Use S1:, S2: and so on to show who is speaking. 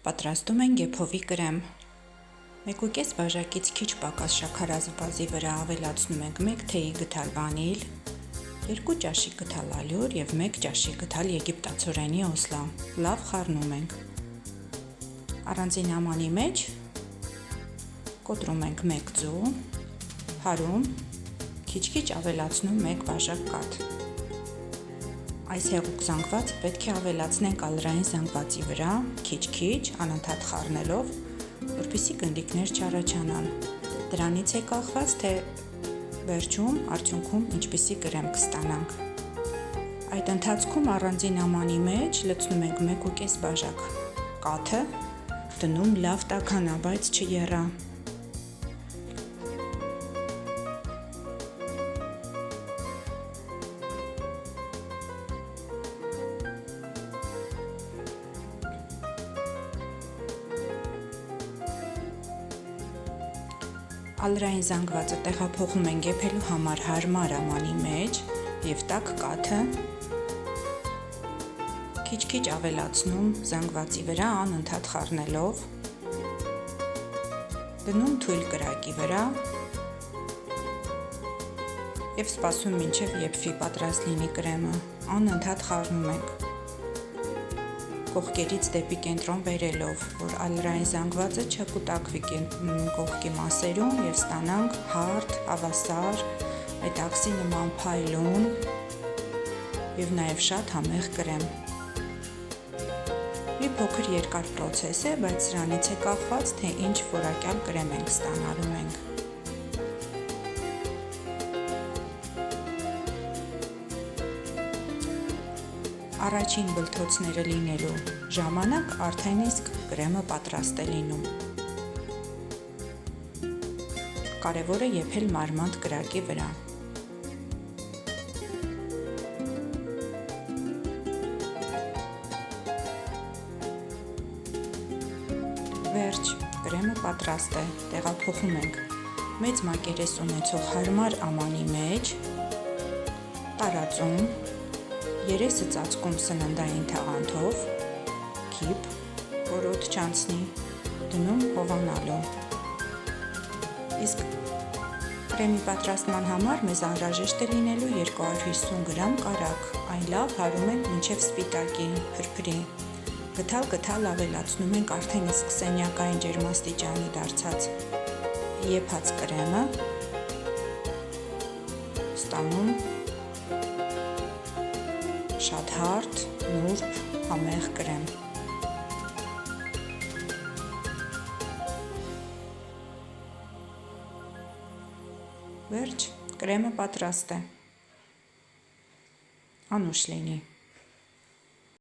S1: Պատրաստում ենք եփովի կրեմ։ 1.5 բաժակից քիչ պակաս շաքարազվազի վրա ավելացնում ենք 1 թեյի գթալ վանիլ, 2 ճաշի գթալ ալյուր եւ 1 ճաշի գթալ եգիպտացորենի օսլա։ Լավ խառնում ենք։ Առանձին ամանի մեջ կոտրում ենք 1 ձու, հարում, քիչ-քիչ ավելացնում 1 բաժակ կաթ։ Այս հեղուկ զանգվածը պետք է ավելացնենք ալրային զանգվածի վրա, քիչ-քիչ, անընդհատ խառնելով, որպեսզի գնդիկներ չառաջանան։ Դրանից է կախված, թե վերջում արդյունքում ինչպիսի կրեմ կստանանք։ Այդ ընթացքում առանձին ամանի մեջ լցնում ենք 1.5 բաժակ կաթը, դնում լավ տաքանա, բայց չեռա։ Ալրային զանգվածը տեղափոխում ենք եփելու համար հարմար ամանի մեջ եւ տաք կաթը քիչ-քիչ ավելացնում զանգվածի վրա անընդհատ խառնելով, դնում թույլ կրակի վրա եւ սպասում մինչեւ եփվի, պատրաստ լինի կրեմը, անընդհատ խառնում ենք, կողքերից դեպի կենտրոն բերելով, որ ալրային զանգվածը չկուտակվի կողքի մասերում եւ ստանանք հարթ, հավասար, այդ աքսի նման փայլուն եւ նաեւ շատ համեղ կրեմ։ Մի փոքր երկար պրոցես է, բայց սրանից է կախված, թե ինչ որակյալ կրեմ ենք ստանալու մենք։ Առաջին բլթոցները լինելու ժամանակ արդեն իսկ կրեմը պատրաստ է լինում։ Կարևոր է եփել մարմանդ կրակի վրա։ Վերջ, կրեմը պատրաստ է, տեղափոխում ենք մեծ մակերես ունեցող հարմար ամանի մեջ, տարածում, երեսը ծածկում սննդային թաղանթով, քիփ, որ օդ չանցնի, դնում հովանալու։ Իսկ կրեմի պատրաստման համար մեզ անհրաժեշտ է լինելու 250 գրամ կարագ, այն լավ հարում ենք մինչև սպիտակի, փրփրի։ Գթալ ավելացնում ենք արդեն իսկ սենյակային ջերմաստիճանի դարձած եփած կրեմը, ստանում շատ հարթ, նուրբ, համեղ կրեմ։ Վերջ, կրեմը պատրաստ է։ Անուշ լինի։